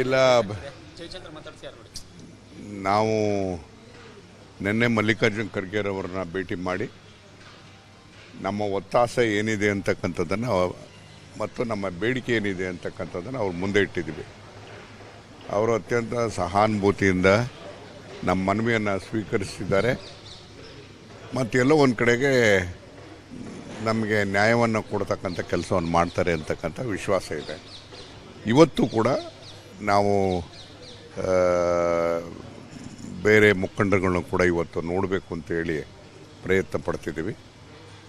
ಇಲ್ಲ, ನಾವು ನಿನ್ನೆ ಮಲ್ಲಿಕಾರ್ಜುನ್ ಖರ್ಗೆರವ್ರನ್ನ ಭೇಟಿ ಮಾಡಿ ನಮ್ಮ ಒತ್ತಾಸೆ ಏನಿದೆ ಅಂತಕ್ಕಂಥದ್ದನ್ನು ಮತ್ತು ನಮ್ಮ ಬೇಡಿಕೆ ಏನಿದೆ ಅಂತಕ್ಕಂಥದ್ದನ್ನು ಅವ್ರ ಮುಂದೆ ಇಟ್ಟಿದ್ದೀವಿ. ಅವರು ಅತ್ಯಂತ ಸಹಾನುಭೂತಿಯಿಂದ ನಮ್ಮ ಮನವಿಯನ್ನು ಸ್ವೀಕರಿಸಿದ್ದಾರೆ ಮತ್ತು ಎಲ್ಲೋ ಒಂದು ಕಡೆಗೆ ನಮಗೆ ನ್ಯಾಯವನ್ನು ಕೊಡ್ತಕ್ಕಂಥ ಕೆಲಸವನ್ನು ಮಾಡ್ತಾರೆ ಅಂತಕ್ಕಂಥ ವಿಶ್ವಾಸ ಇದೆ. ಇವತ್ತು ಕೂಡ ನಾವು ಬೇರೆ ಮುಖಂಡರುಗಳನ್ನ ಕೂಡ ಇವತ್ತು ನೋಡಬೇಕು ಅಂತೇಳಿ ಪ್ರಯತ್ನ ಪಡ್ತಿದ್ದೀವಿ.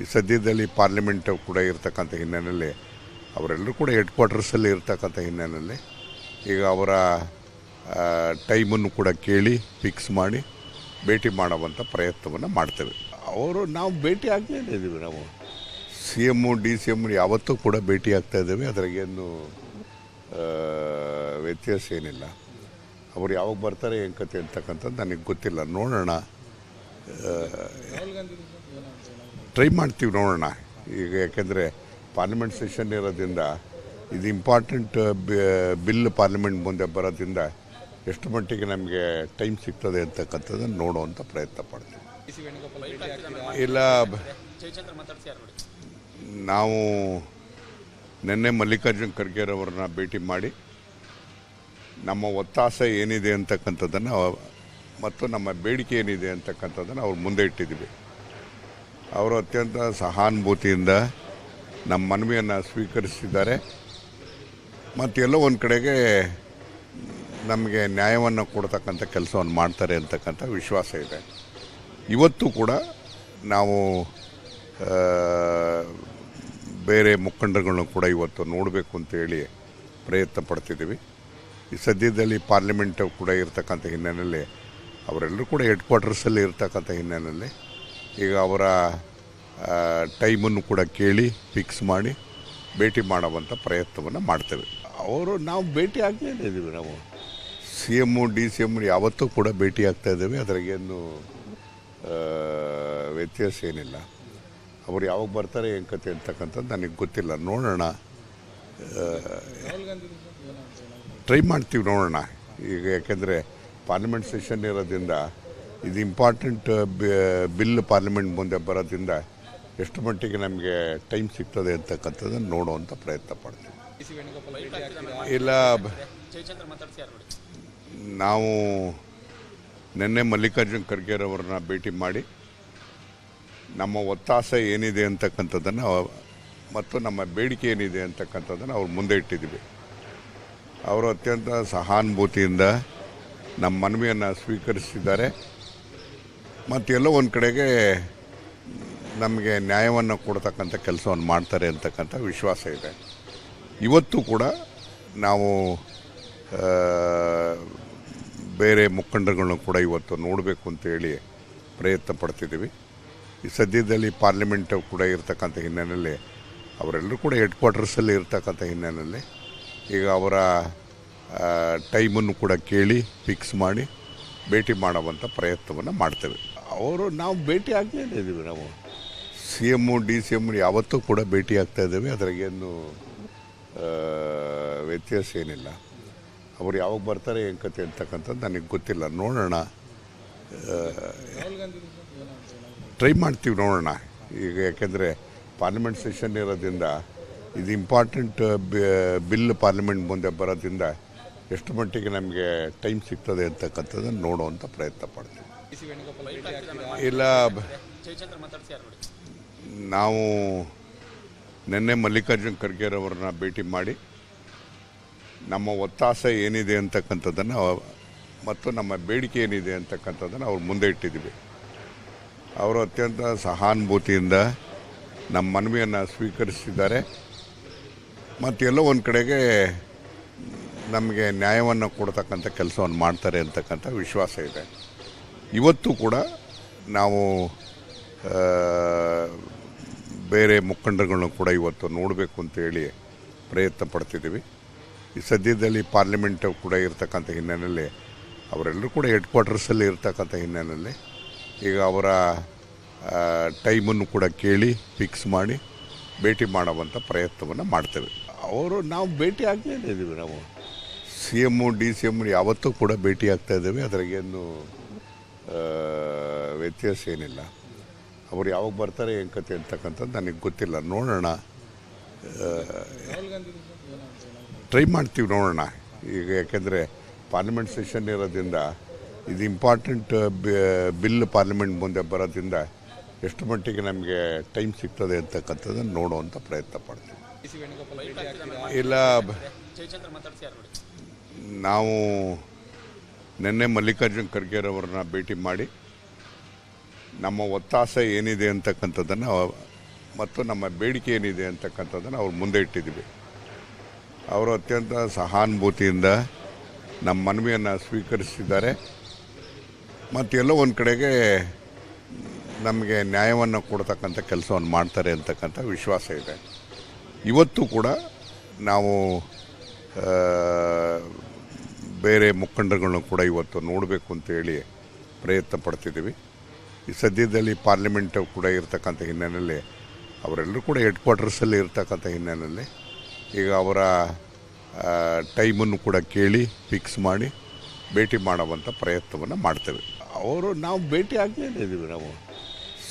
ಈ ಸದ್ಯದಲ್ಲಿ ಪಾರ್ಲಿಮೆಂಟ್ ಕೂಡ ಇರ್ತಕ್ಕಂಥ ಹಿನ್ನೆಲೆಯಲ್ಲಿ ಅವರೆಲ್ಲರೂ ಕೂಡ ಹೆಡ್ ಕ್ವಾರ್ಟರ್ಸಲ್ಲಿ ಇರ್ತಕ್ಕಂಥ ಹಿನ್ನೆಲೆಯಲ್ಲಿ ಈಗ ಅವರ ಟೈಮನ್ನು ಕೂಡ ಕೇಳಿ ಫಿಕ್ಸ್ ಮಾಡಿ ಭೇಟಿ ಮಾಡುವಂಥ ಪ್ರಯತ್ನವನ್ನು ಮಾಡ್ತೇವೆ. ನಾವು ಭೇಟಿ ಆಗ್ತಾ ಇದ್ದೀವಿ. ನಾವು CM DCM ಯಾವತ್ತೂ ಕೂಡ ಭೇಟಿ ಆಗ್ತಾ ಇದ್ದೇವೆ. ಅದ್ರಾಗೇನು ವ್ಯತ್ಯಾಸ ಏನಿಲ್ಲ. ಅವ್ರು ಯಾವಾಗ ಬರ್ತಾರೆ ಏನು ಕತೆ ಅಂತಕ್ಕಂಥದ್ದು ನನಗೆ ಗೊತ್ತಿಲ್ಲ. ನೋಡೋಣ, ಟ್ರೈ ಮಾಡ್ತೀವಿ, ನೋಡೋಣ. ಈಗ ಯಾಕೆಂದರೆ ಪಾರ್ಲಿಮೆಂಟ್ ಸೆಷನ್ ಇರೋದ್ರಿಂದ ಇದು ಇಂಪಾರ್ಟೆಂಟ್ ಬಿಲ್ ಪಾರ್ಲಿಮೆಂಟ್ ಮುಂದೆ ಬರೋದ್ರಿಂದ ಎಷ್ಟು ಮಟ್ಟಿಗೆ ನಮಗೆ ಟೈಮ್ ಸಿಗ್ತದೆ ಅಂತಕ್ಕಂಥದ್ದನ್ನು ನೋಡುವಂಥ ಪ್ರಯತ್ನ ಪಡ್ತೀವಿ. ಇಲ್ಲ, ನಾವು ನಿನ್ನೆ ಮಲ್ಲಿಕಾರ್ಜುನ್ ಖರ್ಗೆರವ್ರನ್ನ ಭೇಟಿ ಮಾಡಿ ನಮ್ಮ ಒತ್ತಾಸೆ ಏನಿದೆ ಅಂತಕ್ಕಂಥದ್ದನ್ನು ಮತ್ತು ನಮ್ಮ ಬೇಡಿಕೆ ಏನಿದೆ ಅಂತಕ್ಕಂಥದ್ದನ್ನು ಅವ್ರ ಮುಂದೆ ಇಟ್ಟಿದ್ದೀವಿ. ಅವರು ಅತ್ಯಂತ ಸಹಾನುಭೂತಿಯಿಂದ ನಮ್ಮ ಮನವಿಯನ್ನು ಸ್ವೀಕರಿಸಿದ್ದಾರೆ ಮತ್ತು ಎಲ್ಲೋ ಒಂದು ಕಡೆಗೆ ನಮಗೆ ನ್ಯಾಯವನ್ನು ಕೊಡ್ತಕ್ಕಂಥ ಕೆಲಸವನ್ನು ಮಾಡ್ತಾರೆ ಅಂತಕ್ಕಂಥ ವಿಶ್ವಾಸ ಇದೆ. ಇವತ್ತು ಕೂಡ ನಾವು ಬೇರೆ ಮುಖಂಡರುಗಳನ್ನ ಕೂಡ ಇವತ್ತು ನೋಡಬೇಕು ಅಂತೇಳಿ ಪ್ರಯತ್ನ ಪಡ್ತಿದ್ದೀವಿ. ಈ ಸದ್ಯದಲ್ಲಿ ಪಾರ್ಲಿಮೆಂಟ್ ಕೂಡ ಇರ್ತಕ್ಕಂಥ ಹಿನ್ನೆಲೆಯಲ್ಲಿ ಅವರೆಲ್ಲರೂ ಕೂಡ ಹೆಡ್ ಕ್ವಾರ್ಟರ್ಸಲ್ಲಿ ಇರ್ತಕ್ಕಂಥ ಹಿನ್ನೆಲೆಯಲ್ಲಿ ಈಗ ಅವರ ಟೈಮನ್ನು ಕೂಡ ಕೇಳಿ ಫಿಕ್ಸ್ ಮಾಡಿ ಭೇಟಿ ಮಾಡುವಂಥ ಪ್ರಯತ್ನವನ್ನು ಮಾಡ್ತೇವೆ. ನಾವು ಭೇಟಿ ಆಗ್ತಾ ಇದ್ದೀವಿ. ನಾವು CM DCM ಯಾವತ್ತೂ ಕೂಡ ಭೇಟಿ ಆಗ್ತಾ ಇದ್ದೇವೆ. ಅದ್ರಾಗೇನು ವ್ಯತ್ಯಾಸ ಏನಿಲ್ಲ. ಅವ್ರು ಯಾವಾಗ ಬರ್ತಾರೆ ಏನು ಕತೆ ಅಂತಕ್ಕಂಥದ್ದು ನನಗೆ ಗೊತ್ತಿಲ್ಲ. ನೋಡೋಣ, ಟ್ರೈ ಮಾಡ್ತೀವಿ, ನೋಡೋಣ. ಈಗ ಯಾಕೆಂದರೆ ಪಾರ್ಲಿಮೆಂಟ್ ಸೆಷನ್ ಇರೋದ್ರಿಂದ ಇದು ಇಂಪಾರ್ಟೆಂಟ್ ಬಿಲ್ ಪಾರ್ಲಿಮೆಂಟ್ ಮುಂದೆ ಬರೋದ್ರಿಂದ ಎಷ್ಟು ಮಟ್ಟಿಗೆ ನಮಗೆ ಟೈಮ್ ಸಿಗ್ತದೆ ಅಂತಕ್ಕಂಥದ್ದನ್ನು ನೋಡುವಂಥ ಪ್ರಯತ್ನ ಪಡ್ತೀವಿ. ಇಲ್ಲ, ನಾವು ನಿನ್ನೆ ಮಲ್ಲಿಕಾರ್ಜುನ್ ಖರ್ಗೆರವ್ರನ್ನ ಭೇಟಿ ಮಾಡಿ ನಮ್ಮ ಒತ್ತಾಸೆ ಏನಿದೆ ಅಂತಕ್ಕಂಥದ್ದನ್ನು ಮತ್ತು ನಮ್ಮ ಬೇಡಿಕೆ ಏನಿದೆ ಅಂತಕ್ಕಂಥದ್ದನ್ನು ಅವ್ರ ಮುಂದೆ ಇಟ್ಟಿದ್ದೀವಿ. ಅವರು ಅತ್ಯಂತ ಸಹಾನುಭೂತಿಯಿಂದ ನಮ್ಮ ಮನವಿಯನ್ನು ಸ್ವೀಕರಿಸಿದ್ದಾರೆ ಮತ್ತು ಎಲ್ಲೋ ಒಂದು ಕಡೆಗೆ ನಮಗೆ ನ್ಯಾಯವನ್ನು ಕೊಡ್ತಕ್ಕಂಥ ಕೆಲಸವನ್ನು ಮಾಡ್ತಾರೆ ಅಂತಕ್ಕಂಥ ವಿಶ್ವಾಸ ಇದೆ. ಇವತ್ತು ಕೂಡ ನಾವು ಬೇರೆ ಮುಖಂಡರುಗಳನ್ನ ಕೂಡ ಇವತ್ತು ನೋಡಬೇಕು ಅಂತೇಳಿ ಪ್ರಯತ್ನ ಪಡ್ತಿದ್ದೀವಿ. ಈ ಸದ್ಯದಲ್ಲಿ ಪಾರ್ಲಿಮೆಂಟ್ ಕೂಡ ಇರ್ತಕ್ಕಂಥ ಹಿನ್ನೆಲೆಯಲ್ಲಿ ಅವರೆಲ್ಲರೂ ಕೂಡ ಹೆಡ್ ಕ್ವಾರ್ಟರ್ಸಲ್ಲಿ ಇರ್ತಕ್ಕಂಥ ಹಿನ್ನೆಲೆಯಲ್ಲಿ ಈಗ ಅವರ ಟೈಮನ್ನು ಕೂಡ ಕೇಳಿ ಫಿಕ್ಸ್ ಮಾಡಿ ಭೇಟಿ ಮಾಡುವಂಥ ಪ್ರಯತ್ನವನ್ನು ಮಾಡ್ತೇವೆ. ನಾವು ಭೇಟಿ ಆಗ್ತಾ ಇದ್ದೀವಿ. ನಾವು CM DCM ಯಾವತ್ತೂ ಕೂಡ ಭೇಟಿ ಆಗ್ತಾ ಇದ್ದೇವೆ. ಅದ್ರಾಗೇನು ವ್ಯತ್ಯಾಸ ಏನಿಲ್ಲ. ಅವ್ರು ಯಾವಾಗ ಬರ್ತಾರೆ ಏನು ಕತೆ ಅಂತಕ್ಕಂಥದ್ದು ನನಗೆ ಗೊತ್ತಿಲ್ಲ. ನೋಡೋಣ, ಟ್ರೈ ಮಾಡ್ತೀವಿ, ನೋಡೋಣ. ಈಗ ಯಾಕೆಂದರೆ ಪಾರ್ಲಿಮೆಂಟ್ ಸೆಷನ್ ಇರೋದ್ರಿಂದ ಇದು ಇಂಪಾರ್ಟೆಂಟ್ ಬಿಲ್ ಪಾರ್ಲಿಮೆಂಟ್ ಮುಂದೆ ಬರೋದ್ರಿಂದ ಎಷ್ಟು ಮಟ್ಟಿಗೆ ನಮಗೆ ಟೈಮ್ ಸಿಗ್ತದೆ ಅಂತಕ್ಕಂಥದ್ದನ್ನು ನೋಡುವಂಥ ಪ್ರಯತ್ನ ಪಡ್ತೀವಿ. ಇಲ್ಲ, ನಾವು ನಿನ್ನೆ ಮಲ್ಲಿಕಾರ್ಜುನ್ ಖರ್ಗೆರವ್ರನ್ನ ಭೇಟಿ ಮಾಡಿ ನಮ್ಮ ಒತ್ತಾಸೆ ಏನಿದೆ ಅಂತಕ್ಕಂಥದ್ದನ್ನು ಮತ್ತು ನಮ್ಮ ಬೇಡಿಕೆ ಏನಿದೆ ಅಂತಕ್ಕಂಥದ್ದನ್ನು ಅವ್ರ ಮುಂದೆ ಇಟ್ಟಿದ್ದೀವಿ. ಅವರು ಅತ್ಯಂತ ಸಹಾನುಭೂತಿಯಿಂದ ನಮ್ಮ ಮನವಿಯನ್ನು ಸ್ವೀಕರಿಸಿದ್ದಾರೆ ಮತ್ತು ಎಲ್ಲೋ ಒಂದು ಕಡೆಗೆ ನಮಗೆ ನ್ಯಾಯವನ್ನು ಕೊಡ್ತಕ್ಕಂಥ ಕೆಲಸವನ್ನು ಮಾಡ್ತಾರೆ ಅಂತಕ್ಕಂಥ ವಿಶ್ವಾಸ ಇದೆ. ಇವತ್ತು ಕೂಡ ನಾವು ಬೇರೆ ಮುಖಂಡರುಗಳನ್ನ ಕೂಡ ಇವತ್ತು ನೋಡಬೇಕು ಅಂತೇಳಿ ಪ್ರಯತ್ನ ಪಡ್ತಿದ್ದೀವಿ. ಈ ಸದ್ಯದಲ್ಲಿ ಪಾರ್ಲಿಮೆಂಟ್ ಕೂಡ ಇರ್ತಕ್ಕಂಥ ಹಿನ್ನೆಲೆಯಲ್ಲಿ ಅವರೆಲ್ಲರೂ ಕೂಡ ಹೆಡ್ ಕ್ವಾರ್ಟರ್ಸಲ್ಲಿ ಇರ್ತಕ್ಕಂಥ ಹಿನ್ನೆಲೆಯಲ್ಲಿ ಈಗ ಅವರ ಟೈಮನ್ನು ಕೂಡ ಕೇಳಿ ಫಿಕ್ಸ್ ಮಾಡಿ ಭೇಟಿ ಮಾಡುವಂಥ ಪ್ರಯತ್ನವನ್ನು ಮಾಡ್ತೇವೆ. ಅವರು ನಾವು ಭೇಟಿ ಆಗ್ತಾನೇ ಇದ್ದೀವಿ. ನಾವು C M D C M ಯಾವತ್ತೂ ಕೂಡ ಭೇಟಿ ಆಗ್ತಾ ಇದ್ದೇವೆ. ಅದ್ರಾಗೇನು ವ್ಯತ್ಯಾಸ ಏನಿಲ್ಲ. ಅವ್ರು ಯಾವಾಗ ಬರ್ತಾರೆ ಏನು ಕತೆ ಅಂತಕ್ಕಂಥದ್ದು ನನಗೆ ಗೊತ್ತಿಲ್ಲ. ನೋಡೋಣ, ಟ್ರೈ ಮಾಡ್ತೀವಿ, ನೋಡೋಣ. ಈಗ ಯಾಕೆಂದರೆ ಪಾರ್ಲಿಮೆಂಟ್ ಸೆಷನ್ ಇರೋದ್ರಿಂದ ಇದು ಇಂಪಾರ್ಟೆಂಟ್ ಬಿಲ್ ಪಾರ್ಲಿಮೆಂಟ್ ಮುಂದೆ ಬರೋದ್ರಿಂದ ಎಷ್ಟು ಮಟ್ಟಿಗೆ ನಮಗೆ ಟೈಮ್ ಸಿಗ್ತದೆ ಅಂತಕ್ಕಂಥದ್ದನ್ನು ನೋಡುವಂಥ ಪ್ರಯತ್ನ ಪಡ್ತೀವಿ. ಇಲ್ಲ, ನಾವು ನಿನ್ನೆ ಮಲ್ಲಿಕಾರ್ಜುನ್ ಖರ್ಗೆರವ್ರನ್ನ ಭೇಟಿ ಮಾಡಿ ನಮ್ಮ ಒತ್ತಾಸೆ ಏನಿದೆ ಅಂತಕ್ಕಂಥದ್ದನ್ನು ಮತ್ತು ನಮ್ಮ ಬೇಡಿಕೆ ಏನಿದೆ ಅಂತಕ್ಕಂಥದ್ದನ್ನು ಅವ್ರ ಮುಂದೆ ಇಟ್ಟಿದ್ದೀವಿ. ಅವರು ಅತ್ಯಂತ ಸಹಾನುಭೂತಿಯಿಂದ ನಮ್ಮ ಮನವಿಯನ್ನು ಸ್ವೀಕರಿಸಿದ್ದಾರೆ ಮತ್ತು ಎಲ್ಲೋ ಒಂದು ಕಡೆಗೆ ನಮಗೆ ನ್ಯಾಯವನ್ನು ಕೊಡ್ತಕ್ಕಂಥ ಕೆಲಸವನ್ನು ಮಾಡ್ತಾರೆ ಅಂತಕ್ಕಂಥ ವಿಶ್ವಾಸ ಇದೆ. ಇವತ್ತು ಕೂಡ ನಾವು ಬೇರೆ ಮುಖಂಡರುಗಳನ್ನು ಕೂಡ ಇವತ್ತು ನೋಡಬೇಕು ಅಂತೇಳಿ ಪ್ರಯತ್ನ ಪಡ್ತಿದ್ದೀವಿ. ಈ ಸದ್ಯದಲ್ಲಿ ಪಾರ್ಲಿಮೆಂಟ್ ಕೂಡ ಇರ್ತಕ್ಕಂಥ ಹಿನ್ನೆಲೆಯಲ್ಲಿ ಅವರೆಲ್ಲರೂ ಕೂಡ ಹೆಡ್ ಕ್ವಾರ್ಟರ್ಸಲ್ಲಿ ಇರ್ತಕ್ಕಂಥ ಹಿನ್ನೆಲೆಯಲ್ಲಿ ಈಗ ಅವರ ಟೈಮನ್ನು ಕೂಡ ಕೇಳಿ ಫಿಕ್ಸ್ ಮಾಡಿ ಭೇಟಿ ಮಾಡುವಂಥ ಪ್ರಯತ್ನವನ್ನು ಮಾಡ್ತೇವೆ. ಅವರು ನಾವು ಭೇಟಿ ಆಗ್ತಾನೇ ಇದ್ದೀವಿ. ನಾವು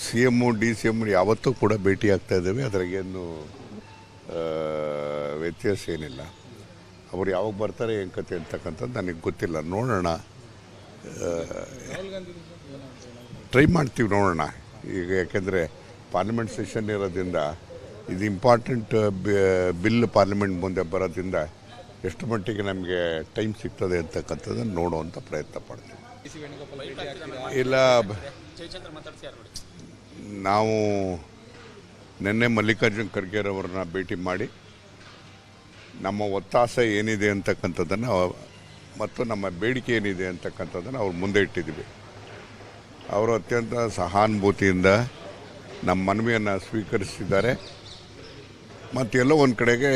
C M D C M ಯಾವತ್ತೂ ಕೂಡ ಭೇಟಿ ಆಗ್ತಾ ಇದ್ದೇವೆ. ಅದ್ರಾಗೇನು ವ್ಯತ್ಯಾಸ ಏನಿಲ್ಲ. ಅವ್ರು ಯಾವಾಗ ಬರ್ತಾರೆ ಏನು ಕತೆ ಅಂತಕ್ಕಂಥದ್ದು ನನಗೆ ಗೊತ್ತಿಲ್ಲ. ನೋಡೋಣ, ಟ್ರೈ ಮಾಡ್ತೀವಿ, ನೋಡೋಣ. ಈಗ ಯಾಕೆಂದರೆ ಪಾರ್ಲಿಮೆಂಟ್ ಸೆಷನ್ ಇರೋದ್ರಿಂದ ಇದು ಇಂಪಾರ್ಟೆಂಟ್ ಬಿಲ್ ಪಾರ್ಲಿಮೆಂಟ್ ಮುಂದೆ ಬರೋದ್ರಿಂದ ಎಷ್ಟು ಮಟ್ಟಿಗೆ ನಮಗೆ ಟೈಮ್ ಸಿಗ್ತದೆ ಅಂತಕ್ಕಂಥದ್ದನ್ನು ನೋಡುವಂಥ ಪ್ರಯತ್ನ ಪಡ್ತೀವಿ. ಇಲ್ಲ, ನಾವು ನಿನ್ನೆ ಮಲ್ಲಿಕಾರ್ಜುನ್ ಖರ್ಗೆರವ್ರನ್ನ ಭೇಟಿ ಮಾಡಿ ನಮ್ಮ ಒತ್ತಾಸೆ ಏನಿದೆ ಅಂತಕ್ಕಂಥದ್ದನ್ನು ಮತ್ತು ನಮ್ಮ ಬೇಡಿಕೆ ಏನಿದೆ ಅಂತಕ್ಕಂಥದ್ದನ್ನು ಅವ್ರ ಮುಂದೆ ಇಟ್ಟಿದ್ದೀವಿ. ಅವರು ಅತ್ಯಂತ ಸಹಾನುಭೂತಿಯಿಂದ ನಮ್ಮ ಮನವಿಯನ್ನು ಸ್ವೀಕರಿಸಿದ್ದಾರೆ ಮತ್ತು ಎಲ್ಲೋ ಒಂದು ಕಡೆಗೆ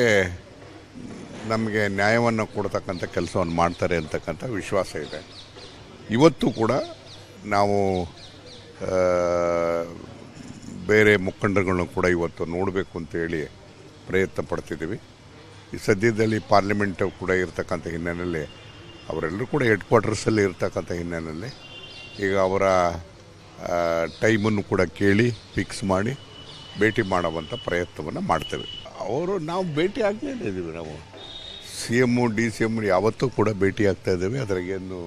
ನಮಗೆ ನ್ಯಾಯವನ್ನು ಕೊಡ್ತಕ್ಕಂಥ ಕೆಲಸವನ್ನು ಮಾಡ್ತಾರೆ ಅಂತಕ್ಕಂಥ ವಿಶ್ವಾಸ ಇದೆ. ಇವತ್ತು ಕೂಡ ನಾವು ಬೇರೆ ಮುಖಂಡರುಗಳನ್ನು ಕೂಡ ಇವತ್ತು ನೋಡಬೇಕು ಅಂತೇಳಿ ಪ್ರಯತ್ನ ಪಡ್ತಿದ್ದೀವಿ. ಈ ಸದ್ಯದಲ್ಲಿ ಪಾರ್ಲಿಮೆಂಟ್ ಕೂಡ ಇರ್ತಕ್ಕಂಥ ಹಿನ್ನೆಲೆಯಲ್ಲಿ ಅವರೆಲ್ಲರೂ ಕೂಡ ಹೆಡ್ ಕ್ವಾರ್ಟರ್ಸಲ್ಲಿ ಇರ್ತಕ್ಕಂಥ ಹಿನ್ನೆಲೆಯಲ್ಲಿ ಈಗ ಅವರ ಟೈಮನ್ನು ಕೂಡ ಕೇಳಿ ಫಿಕ್ಸ್ ಮಾಡಿ ಭೇಟಿ ಮಾಡುವಂಥ ಪ್ರಯತ್ನವನ್ನು ಮಾಡ್ತೇವೆ. ಅವರು ನಾವು ಭೇಟಿ ಆಗ್ತಾನೇ ಇದ್ದೀವಿ. ನಾವು C M D C M ಯಾವತ್ತೂ ಕೂಡ ಭೇಟಿ ಆಗ್ತಾ ಇದ್ದೇವೆ. ಅದ್ರಾಗೇನು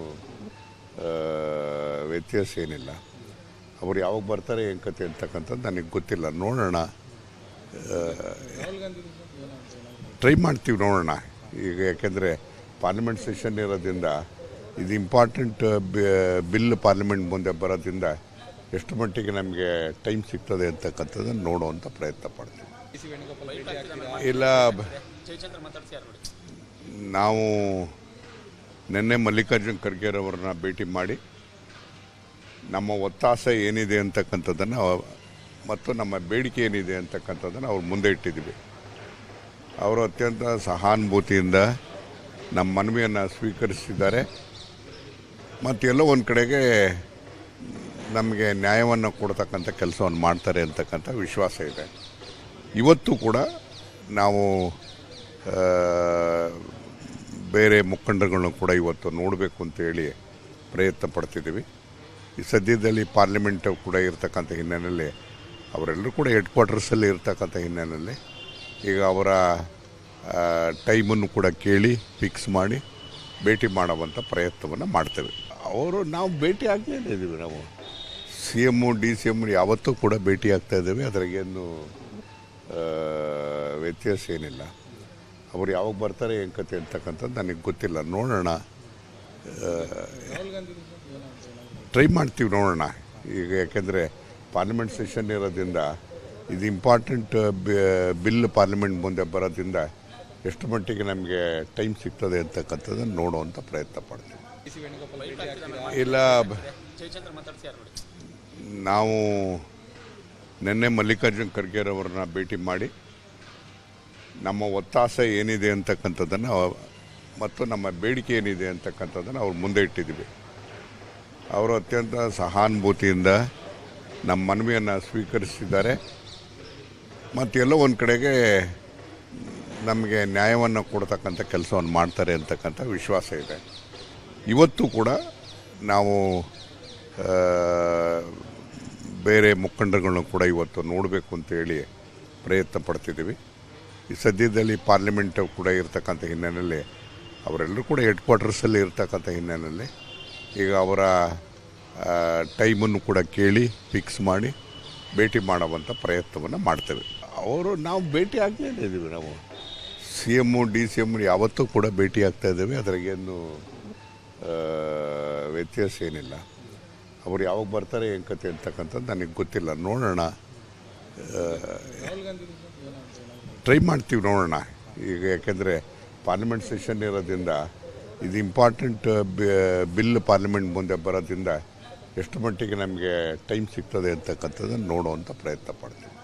ವ್ಯತ್ಯಾಸ ಏನಿಲ್ಲ. ಅವ್ರು ಯಾವಾಗ ಬರ್ತಾರೆ ಏನು ಕತೆ ಅಂತಕ್ಕಂಥದ್ದು ನನಗೆ ಗೊತ್ತಿಲ್ಲ. ನೋಡೋಣ, ಟ್ರೈ ಮಾಡ್ತೀವಿ, ನೋಡೋಣ. ಈಗ ಯಾಕೆಂದರೆ ಪಾರ್ಲಿಮೆಂಟ್ ಸೆಷನ್ ಇರೋದ್ರಿಂದ ಇದು ಇಂಪಾರ್ಟೆಂಟ್ ಬಿಲ್ ಪಾರ್ಲಿಮೆಂಟ್ ಮುಂದೆ ಬರೋದ್ರಿಂದ ಎಷ್ಟು ಮಟ್ಟಿಗೆ ನಮಗೆ ಟೈಮ್ ಸಿಗ್ತದೆ ಅಂತಕ್ಕಂಥದ್ದನ್ನು ನೋಡುವಂಥ ಪ್ರಯತ್ನ ಪಡ್ತೀವಿ. ಇಲ್ಲ, ನಾವು ನಿನ್ನೆ ಮಲ್ಲಿಕಾರ್ಜುನ್ ಖರ್ಗೆರವ್ರನ್ನ ಭೇಟಿ ಮಾಡಿ ನಮ್ಮ ಒತ್ತಾಸೆ ಏನಿದೆ ಅಂತಕ್ಕಂಥದ್ದನ್ನು ಮತ್ತು ನಮ್ಮ ಬೇಡಿಕೆ ಏನಿದೆ ಅಂತಕ್ಕಂಥದ್ದನ್ನು ಅವ್ರ ಮುಂದೆ ಇಟ್ಟಿದ್ದೀವಿ. ಅವರು ಅತ್ಯಂತ ಸಹಾನುಭೂತಿಯಿಂದ ನಮ್ಮ ಮನವಿಯನ್ನು ಸ್ವೀಕರಿಸಿದ್ದಾರೆ ಮತ್ತು ಎಲ್ಲೋ ಒಂದು ಕಡೆಗೆ ನಮಗೆ ನ್ಯಾಯವನ್ನು ಕೊಡ್ತಕ್ಕಂಥ ಕೆಲಸವನ್ನು ಮಾಡ್ತಾರೆ ಅಂತಕ್ಕಂಥ ವಿಶ್ವಾಸ ಇದೆ. ಇವತ್ತು ಕೂಡ ನಾವು ಬೇರೆ ಮುಖಂಡರುಗಳನ್ನು ಕೂಡ ಇವತ್ತು ನೋಡಬೇಕು ಅಂತೇಳಿ ಪ್ರಯತ್ನ ಪಡ್ತಿದ್ದೀವಿ. ಈ ಸದ್ಯದಲ್ಲಿ ಪಾರ್ಲಿಮೆಂಟ್ ಕೂಡ ಇರ್ತಕ್ಕಂಥ ಹಿನ್ನೆಲೆಯಲ್ಲಿ ಅವರೆಲ್ಲರೂ ಕೂಡ ಹೆಡ್ ಕ್ವಾರ್ಟರ್ಸಲ್ಲಿ ಇರ್ತಕ್ಕಂಥ ಹಿನ್ನೆಲೆಯಲ್ಲಿ ಈಗ ಅವರ ಟೈಮನ್ನು ಕೂಡ ಕೇಳಿ ಫಿಕ್ಸ್ ಮಾಡಿ ಭೇಟಿ ಮಾಡುವಂಥ ಪ್ರಯತ್ನವನ್ನು ಮಾಡ್ತೇವೆ. ಅವರು ನಾವು ಭೇಟಿ ಆಗ್ತಾನೇ ಇದ್ದೀವಿ. ನಾವು C M D C M ಯಾವತ್ತೂ ಕೂಡ ಭೇಟಿ ಆಗ್ತಾ ಇದ್ದೇವೆ. ಅದ್ರಾಗೇನು ವ್ಯತ್ಯಾಸ ಏನಿಲ್ಲ. ಅವ್ರು ಯಾವಾಗ ಬರ್ತಾರೆ ಏನು ಕತೆ ಅಂತಕ್ಕಂಥದ್ದು ನನಗೆ ಗೊತ್ತಿಲ್ಲ. ನೋಡೋಣ, ಟ್ರೈ ಮಾಡ್ತೀವಿ, ನೋಡೋಣ. ಈಗ ಯಾಕೆಂದರೆ ಪಾರ್ಲಿಮೆಂಟ್ ಸೆಷನ್ ಇರೋದ್ರಿಂದ ಇದು ಇಂಪಾರ್ಟೆಂಟ್ ಬಿಲ್ ಪಾರ್ಲಿಮೆಂಟ್ ಮುಂದೆ ಬರೋದ್ರಿಂದ ಎಷ್ಟು ಮಟ್ಟಿಗೆ ನಮಗೆ ಟೈಮ್ ಸಿಗ್ತದೆ ಅಂತಕ್ಕಂಥದ್ದನ್ನು ನೋಡುವಂಥ ಪ್ರಯತ್ನ ಪಡ್ತೀವಿ. ಇಲ್ಲ, ನಾವು ನಿನ್ನೆ ಮಲ್ಲಿಕಾರ್ಜುನ್ ಖರ್ಗೆರವ್ರನ್ನ ಭೇಟಿ ಮಾಡಿ ನಮ್ಮ ಒತ್ತಾಸೆ ಏನಿದೆ ಅಂತಕ್ಕಂಥದ್ದನ್ನು ಮತ್ತು ನಮ್ಮ ಬೇಡಿಕೆ ಏನಿದೆ ಅಂತಕ್ಕಂಥದ್ದನ್ನು ಅವ್ರ ಮುಂದೆ ಇಟ್ಟಿದ್ದೀವಿ. ಅವರು ಅತ್ಯಂತ ಸಹಾನುಭೂತಿಯಿಂದ ನಮ್ಮ ಮನವಿಯನ್ನು ಸ್ವೀಕರಿಸಿದ್ದಾರೆ ಮತ್ತು ಎಲ್ಲೋ ಒಂದು ಕಡೆಗೆ ನಮಗೆ ನ್ಯಾಯವನ್ನು ಕೊಡ್ತಕ್ಕಂಥ ಕೆಲಸವನ್ನು ಮಾಡ್ತಾರೆ ಅಂತಕ್ಕಂಥ ವಿಶ್ವಾಸ ಇದೆ. ಇವತ್ತು ಕೂಡ ನಾವು ಬೇರೆ ಮುಖಂಡರುಗಳನ್ನು ಕೂಡ ಇವತ್ತು ನೋಡಬೇಕು ಅಂತೇಳಿ ಪ್ರಯತ್ನ ಪಡ್ತಿದ್ದೀವಿ. ಈ ಸದ್ಯದಲ್ಲಿ ಪಾರ್ಲಿಮೆಂಟ್ ಕೂಡ ಇರ್ತಕ್ಕಂಥ ಹಿನ್ನೆಲೆಯಲ್ಲಿ ಅವರೆಲ್ಲರೂ ಕೂಡ ಹೆಡ್ ಕ್ವಾರ್ಟರ್ಸಲ್ಲಿ ಇರ್ತಕ್ಕಂಥ ಹಿನ್ನೆಲೆಯಲ್ಲಿ ಈಗ ಅವರ ಟೈಮನ್ನು ಕೂಡ ಕೇಳಿ ಫಿಕ್ಸ್ ಮಾಡಿ ಭೇಟಿ ಮಾಡುವಂಥ ಪ್ರಯತ್ನವನ್ನು ಮಾಡ್ತೇವೆ. ನಾವು ಭೇಟಿ ಆಗ್ತಾ ಇದ್ದೀವಿ. ನಾವು C M D C M ಯಾವತ್ತೂ ಕೂಡ ಭೇಟಿ ಆಗ್ತಾ ಇದ್ದೇವೆ. ಅದ್ರಾಗೇನು ವ್ಯತ್ಯಾಸ ಏನಿಲ್ಲ. ಅವ್ರು ಯಾವಾಗ ಬರ್ತಾರೆ ಏನು ಕತೆ ಅಂತಕ್ಕಂಥದ್ದು ನನಗೆ ಗೊತ್ತಿಲ್ಲ. ನೋಡೋಣ, ಟ್ರೈ ಮಾಡ್ತೀವಿ, ನೋಡೋಣ. ಈಗ ಯಾಕೆಂದರೆ ಪಾರ್ಲಿಮೆಂಟ್ ಸೆಷನ್ ಇರೋದ್ರಿಂದ ಇದು ಇಂಪಾರ್ಟೆಂಟ್ ಬಿಲ್ ಪಾರ್ಲಿಮೆಂಟ್ ಮುಂದೆ ಬರೋದ್ರಿಂದ ಎಷ್ಟು ಮಟ್ಟಿಗೆ ನಮಗೆ ಟೈಮ್ ಸಿಗ್ತದೆ ಅಂತಕ್ಕಂಥದ್ದನ್ನು ನೋಡುವಂಥ ಪ್ರಯತ್ನ ಪಡ್ತೀವಿ.